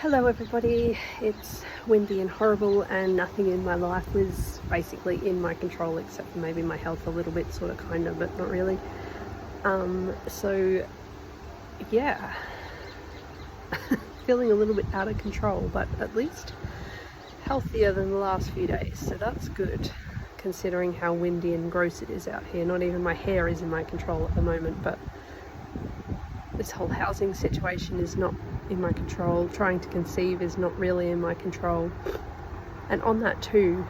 Hello everybody, it's windy and horrible and nothing in my life is basically in my control except for maybe my health a little bit, sort of, kind of, but not really. So yeah, feeling a little bit out of control, but at least healthier than the last few days, so that's good considering how windy and gross it is out here. Not even my hair is in my control at the moment, but this whole housing situation is not in my control. Trying to conceive is not really in my control. And on that too,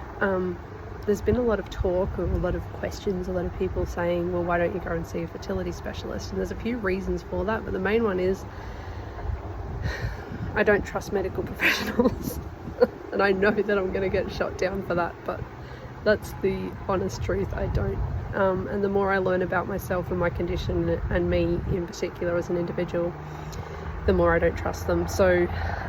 there's been a lot of talk or a lot of questions, a lot of people saying, well, why don't you go and see a fertility specialist? And there's a few reasons for that, but the main one is I don't trust medical professionals. And I know that I'm going to get shot down for that, but that's the honest truth. I don't. And the more I learn about myself and my condition, and me in particular as an individual, the more I don't trust them. So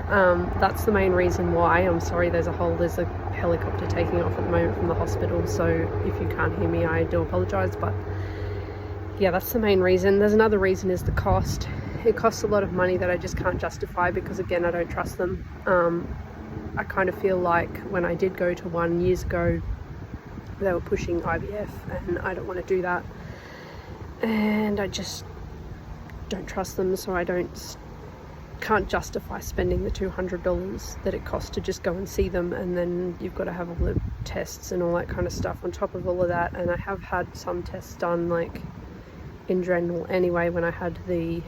that's the main reason why. I'm sorry, there's a helicopter taking off at the moment from the hospital, so if you can't hear me, I do apologise, but yeah, that's the main reason. There's another reason, is the cost. It costs a lot of money that I just can't justify because, again, I don't trust them. I kind of feel like when I did go to one years ago, they were pushing IVF, and I don't want to do that, and I just don't trust them, so I can't justify spending the $200 that it costs to just go and see them, and then you've got to have all the tests and all that kind of stuff on top of all of that. And I have had some tests done, like in general anyway. When I had the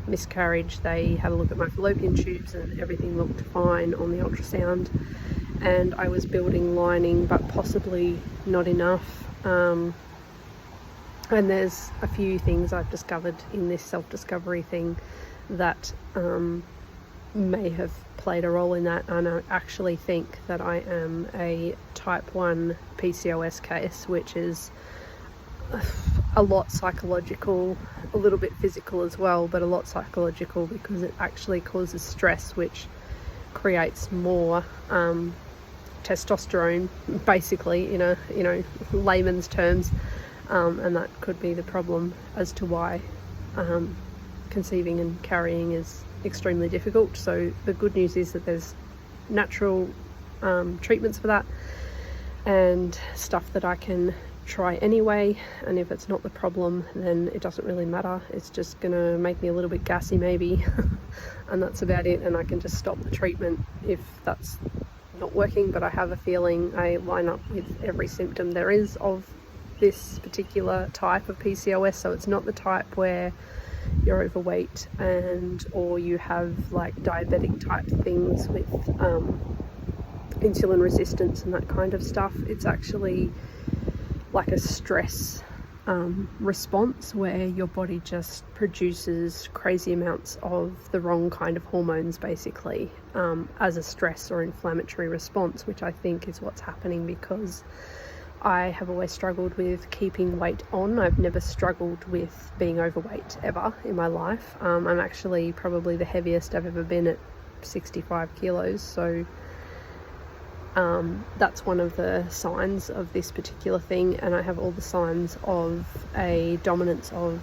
miscarriage, they had a look at my fallopian tubes and everything looked fine on the ultrasound, and I was building lining but possibly not enough. And there's a few things I've discovered in this self-discovery thing that may have played a role in that, and I actually think that I am a type 1 PCOS case, which is a lot psychological, a little bit physical as well, but a lot psychological, because it actually causes stress, which creates more testosterone, basically, in a layman's terms, and that could be the problem as to why conceiving and carrying is extremely difficult. So the good news is that there's natural treatments for that and stuff that I can try anyway, and if it's not the problem, then it doesn't really matter. It's just gonna make me a little bit gassy maybe and that's about it, and I can just stop the treatment if that's not working. But I have a feeling I line up with every symptom there is of this particular type of PCOS. So it's not the type where you're overweight or you have like diabetic type things with insulin resistance and that kind of stuff. It's actually like a stress response where your body just produces crazy amounts of the wrong kind of hormones, basically, as a stress or inflammatory response, which I think is what's happening, because I have always struggled with keeping weight on. I've never struggled with being overweight ever in my life. I'm actually probably the heaviest I've ever been, at 65 kilos. So that's one of the signs of this particular thing, and I have all the signs of a dominance of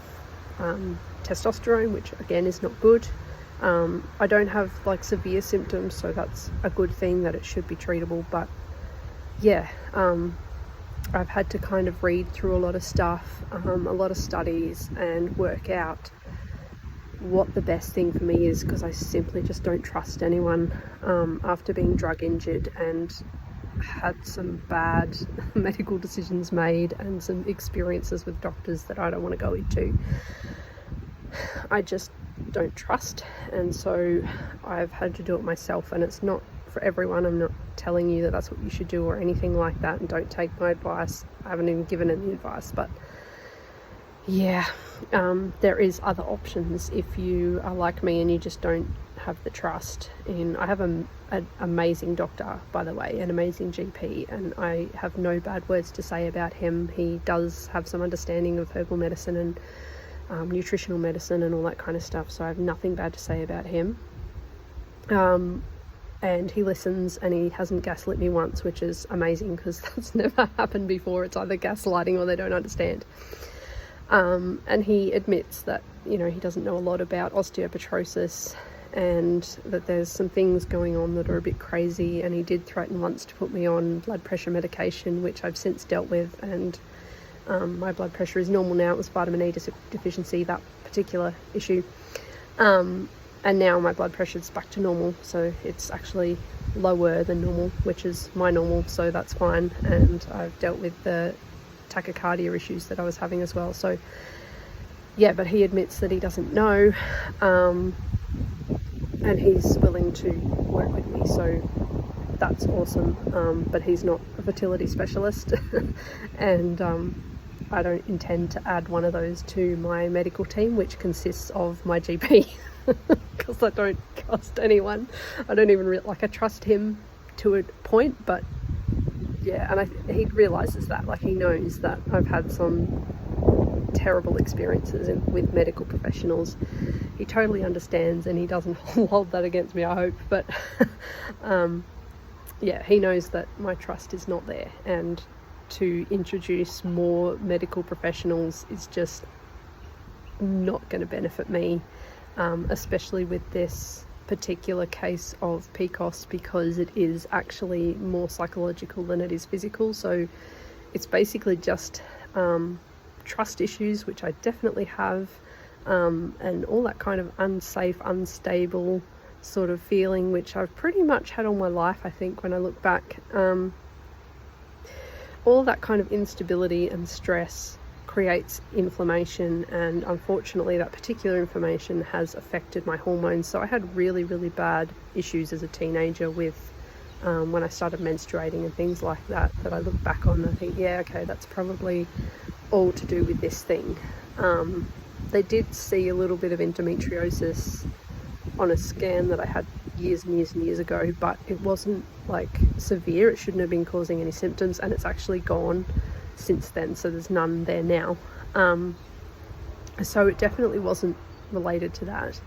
testosterone, which again is not good. I don't have like severe symptoms, so that's a good thing, that it should be treatable. But yeah, I've had to kind of read through a lot of stuff, a lot of studies, and work out what the best thing for me is, because I simply just don't trust anyone after being drug injured and had some bad medical decisions made and some experiences with doctors that I don't want to go into. I just don't trust, and so I've had to do it myself, and it's not for everyone. I'm not telling you that that's what you should do or anything like that, and don't take my advice. I haven't even given any advice, but yeah, there is other options if you are like me and you just don't have the trust in. I have an amazing doctor, by the way, an amazing GP, and I have no bad words to say about him. He does have some understanding of herbal medicine and nutritional medicine and all that kind of stuff, so I have nothing bad to say about him. And he listens, and he hasn't gaslit me once, which is amazing, because that's never happened before. It's either gaslighting or they don't understand. And he admits that, he doesn't know a lot about osteopetrosis and that there's some things going on that are a bit crazy, and he did threaten once to put me on blood pressure medication, which I've since dealt with, and my blood pressure is normal now. It was vitamin E deficiency, that particular issue, and now my blood pressure is back to normal, so it's actually lower than normal, which is my normal, so that's fine. And I've dealt with the tachycardia issues that I was having as well. So yeah, but he admits that he doesn't know, and he's willing to work with me, so that's awesome. But he's not a fertility specialist and I don't intend to add one of those to my medical team, which consists of my GP, because I don't trust anyone. I don't even I trust him to a point, but yeah, and he realizes that, like, he knows that I've had some terrible experiences with medical professionals. He totally understands, and he doesn't hold that against me, I hope, but yeah, he knows that my trust is not there, and to introduce more medical professionals is just not going to benefit me, especially with this particular case of PCOS, because it is actually more psychological than it is physical. So it's basically just trust issues, which I definitely have, and all that kind of unsafe, unstable sort of feeling, which I've pretty much had all my life, I think, when I look back. All that kind of instability and stress creates inflammation, and unfortunately that particular inflammation has affected my hormones. So I had really, really bad issues as a teenager with when I started menstruating and things like that, that I look back on and I think, yeah, okay, that's probably all to do with this thing. They did see a little bit of endometriosis on a scan that I had years and years and years ago, but it wasn't like severe. It shouldn't have been causing any symptoms, and it's actually gone since then, so there's none there now. So it definitely wasn't related to that,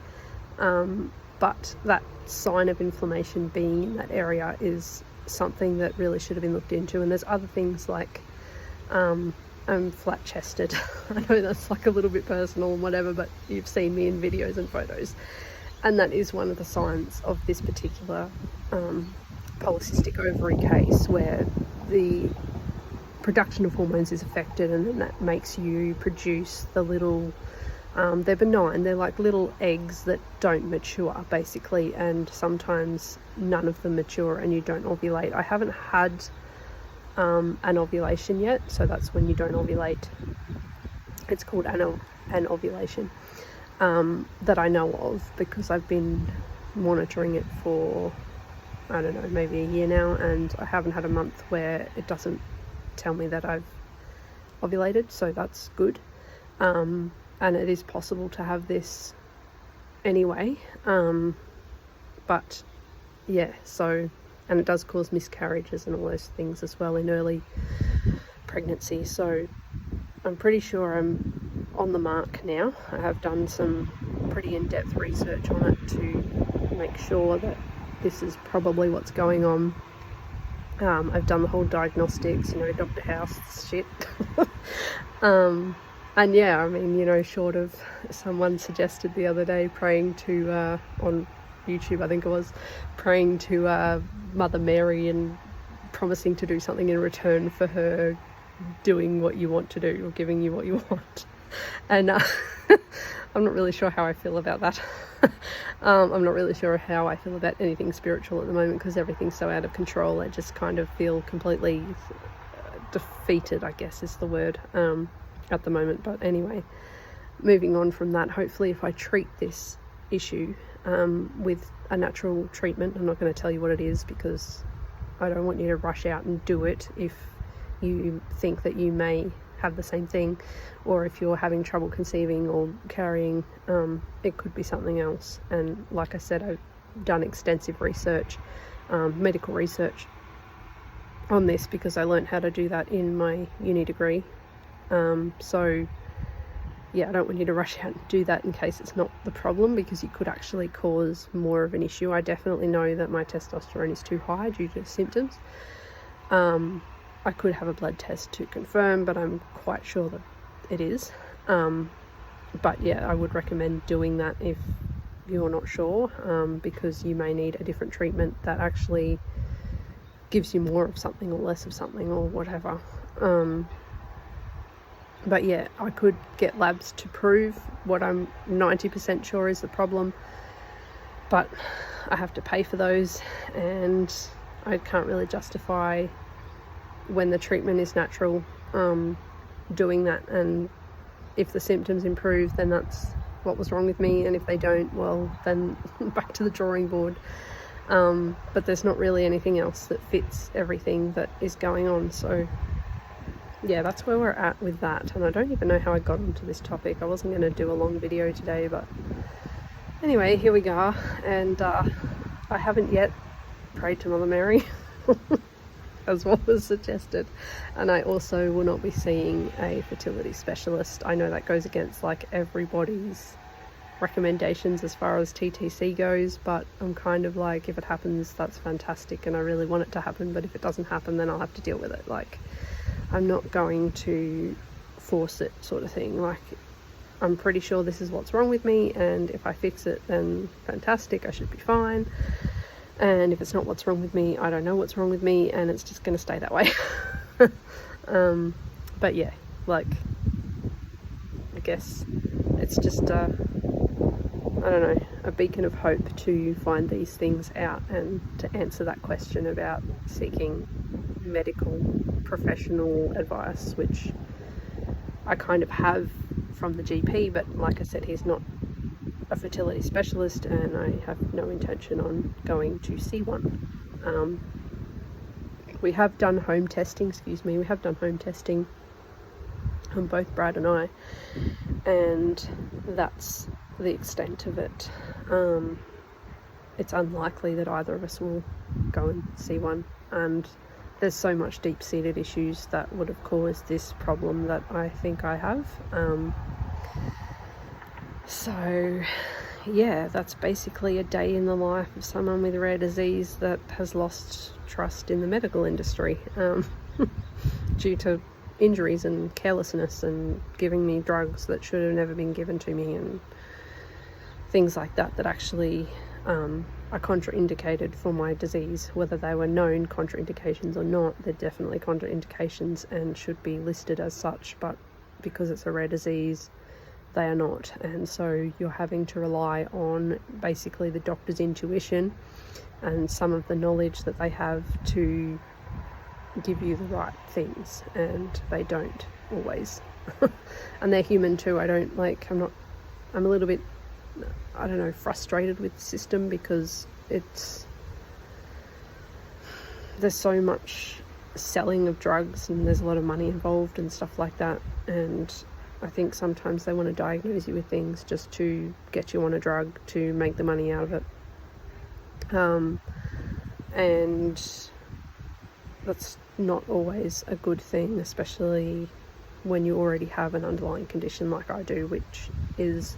but that sign of inflammation being in that area is something that really should have been looked into. And there's other things like I'm flat chested. I know that's like a little bit personal and whatever, but you've seen me in videos and photos, and that is one of the signs of this particular polycystic ovary case, where the production of hormones is affected, and then that makes you produce the little they're benign, they're like little eggs that don't mature basically, and sometimes none of them mature and you don't ovulate. I haven't had an ovulation yet, so that's when you don't ovulate. It's called an ovulation, that I know of, because I've been monitoring it for, I don't know, maybe a year now, and I haven't had a month where it doesn't tell me that I've ovulated, so that's good. And it is possible to have this anyway, but yeah, so, and it does cause miscarriages and all those things as well in early pregnancy. So I'm pretty sure I'm on the mark now. I have done some pretty in-depth research on it to make sure that this is probably what's going on. I've done the whole diagnostics, you know, Dr. House shit. And yeah, I mean, you know, short of someone suggested the other day praying to, on YouTube, I think it was, praying to Mother Mary and promising to do something in return for her doing what you want to do, or giving you what you want. And I'm not really sure how I feel about that. I'm not really sure how I feel about anything spiritual at the moment, because everything's so out of control. I just kind of feel completely defeated, I guess is the word, at the moment. But anyway, moving on from that, hopefully if I treat this issue with a natural treatment, I'm not going to tell you what it is, because I don't want you to rush out and do it if you think that you may have the same thing, or if you're having trouble conceiving or carrying, it could be something else. And like I said, I've done extensive research, medical research on this, because I learned how to do that in my uni degree. So yeah, I don't want you to rush out and do that in case it's not the problem, because you could actually cause more of an issue. I definitely know that my testosterone is too high due to symptoms. I could have a blood test to confirm, but I'm quite sure that it is. But yeah, I would recommend doing that if you're not sure, because you may need a different treatment that actually gives you more of something or less of something or whatever. But yeah, I could get labs to prove what I'm 90% sure is the problem, but I have to pay for those, and I can't really justify, when the treatment is natural, doing that. And if the symptoms improve, then that's what was wrong with me, and if they don't, well, then back to the drawing board. But there's not really anything else that fits everything that is going on. So yeah, that's where we're at with that. And I don't even know how I got onto this topic. I wasn't going to do a long video today, but anyway, here we go. And I haven't yet prayed to Mother Mary as what was suggested, and I also will not be seeing a fertility specialist. I know that goes against like everybody's recommendations as far as TTC goes, but I'm kind of like, if it happens, that's fantastic, and I really want it to happen, but if it doesn't happen, then I'll have to deal with it. Like, I'm not going to force it, sort of thing. Like, I'm pretty sure this is what's wrong with me, and if I fix it, then fantastic, I should be fine. And if it's not what's wrong with me, I don't know what's wrong with me, and it's just going to stay that way. But yeah, like, I guess it's just I don't know, a beacon of hope to find these things out and to answer that question about seeking medical professional advice, which I kind of have from the GP, but like I said, he's not a fertility specialist, and I have no intention on going to see one. We have done home testing, on both Brad and I, and that's the extent of it. It's unlikely that either of us will go and see one, and there's so much deep-seated issues that would have caused this problem that I think I have. So yeah, that's basically a day in the life of someone with a rare disease that has lost trust in the medical industry due to injuries and carelessness and giving me drugs that should have never been given to me, and things like that that actually are contraindicated for my disease. Whether they were known contraindications or not, they're definitely contraindications and should be listed as such, but because it's a rare disease, they are not. And so you're having to rely on basically the doctor's intuition and some of the knowledge that they have to give you the right things, and they don't always. And they're human too. I'm a little bit, I don't know, frustrated with the system, because there's so much selling of drugs and there's a lot of money involved and stuff like that, and I think sometimes they want to diagnose you with things just to get you on a drug to make the money out of it. And that's not always a good thing, especially when you already have an underlying condition like I do, which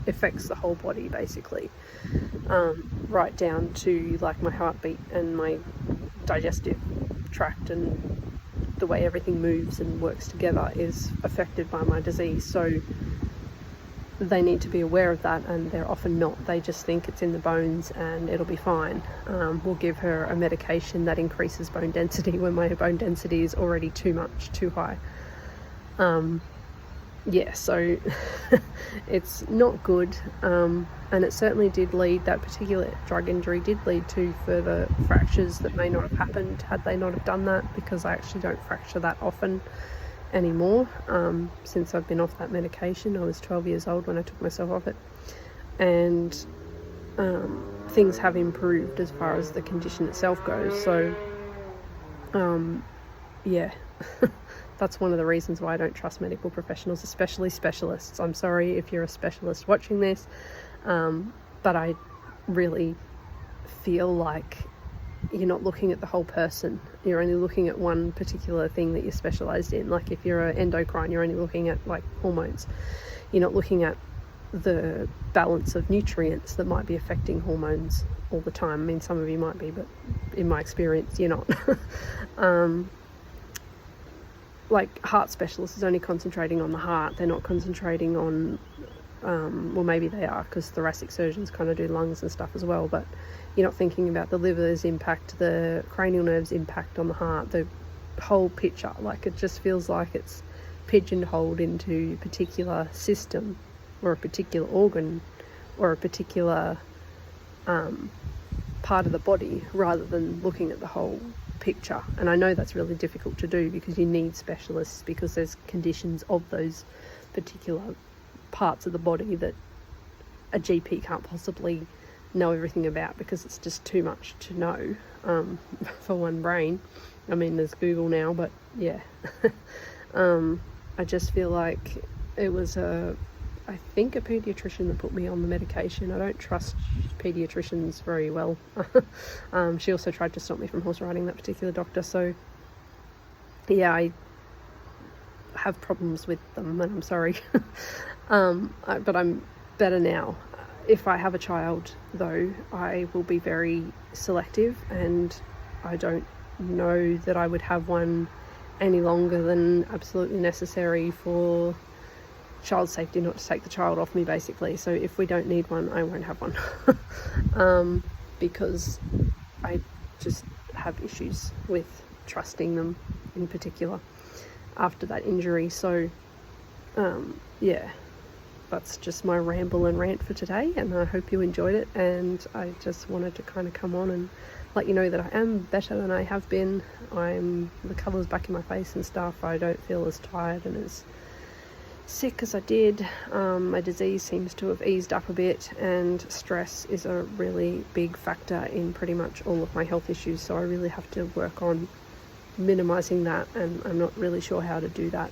affects the whole body basically, right down to like my heartbeat and my digestive tract, and the way everything moves and works together is affected by my disease. So they need to be aware of that, and they're often not. They just think it's in the bones and it'll be fine. We'll give her a medication that increases bone density when my bone density is already too high. Yeah, so it's not good, and it certainly did lead, that particular drug injury did lead to further fractures that may not have happened had they not have done that, because I actually don't fracture that often anymore, since I've been off that medication. I was 12 years old when I took myself off it, and things have improved as far as the condition itself goes. So yeah. That's one of the reasons why I don't trust medical professionals, especially specialists. I'm sorry if you're a specialist watching this, but I really feel like you're not looking at the whole person. You're only looking at one particular thing that you're specialized in. Like if you're an endocrine, you're only looking at like hormones. You're not looking at the balance of nutrients that might be affecting hormones all the time. I mean, some of you might be, but in my experience, you're not. Like heart specialists is only concentrating on the heart. They're not concentrating on well, maybe they are, because thoracic surgeons kind of do lungs and stuff as well, but you're not thinking about the liver's impact, the cranial nerves impact on the heart, the whole picture. Like, it just feels like it's pigeonholed into a particular system or a particular organ or a particular part of the body, rather than looking at the whole picture. And I know that's really difficult to do, because you need specialists, because there's conditions of those particular parts of the body that a GP can't possibly know everything about, because it's just too much to know for one brain. I mean, there's Google now, but yeah. I just feel like it was I think a pediatrician that put me on the medication. I don't trust pediatricians very well. She also tried to stop me from horse riding, that particular doctor. So yeah, I have problems with them, and I'm sorry. But I'm better now. If I have a child, though, I will be very selective, and I don't know that I would have one any longer than absolutely necessary for child safety, not to take the child off me, basically. So if we don't need one, I won't have one. Because I just have issues with trusting them in particular after that injury. So yeah, that's just my ramble and rant for today, and I hope you enjoyed it. And I just wanted to kind of come on and let you know that I am better than I have been. The colour's back in my face and stuff. I don't feel as tired and as sick as I did. My disease seems to have eased up a bit, and stress is a really big factor in pretty much all of my health issues, so I really have to work on minimizing that, and I'm not really sure how to do that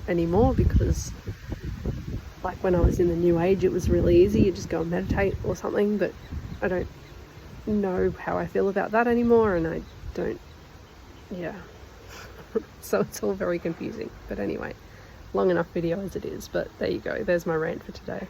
anymore, because like when I was in the new age, it was really easy. You just go and meditate or something, but I don't know how I feel about that anymore, and I don't, yeah. So it's all very confusing. But anyway, long enough video as it is. But there you go, there's my rant for today.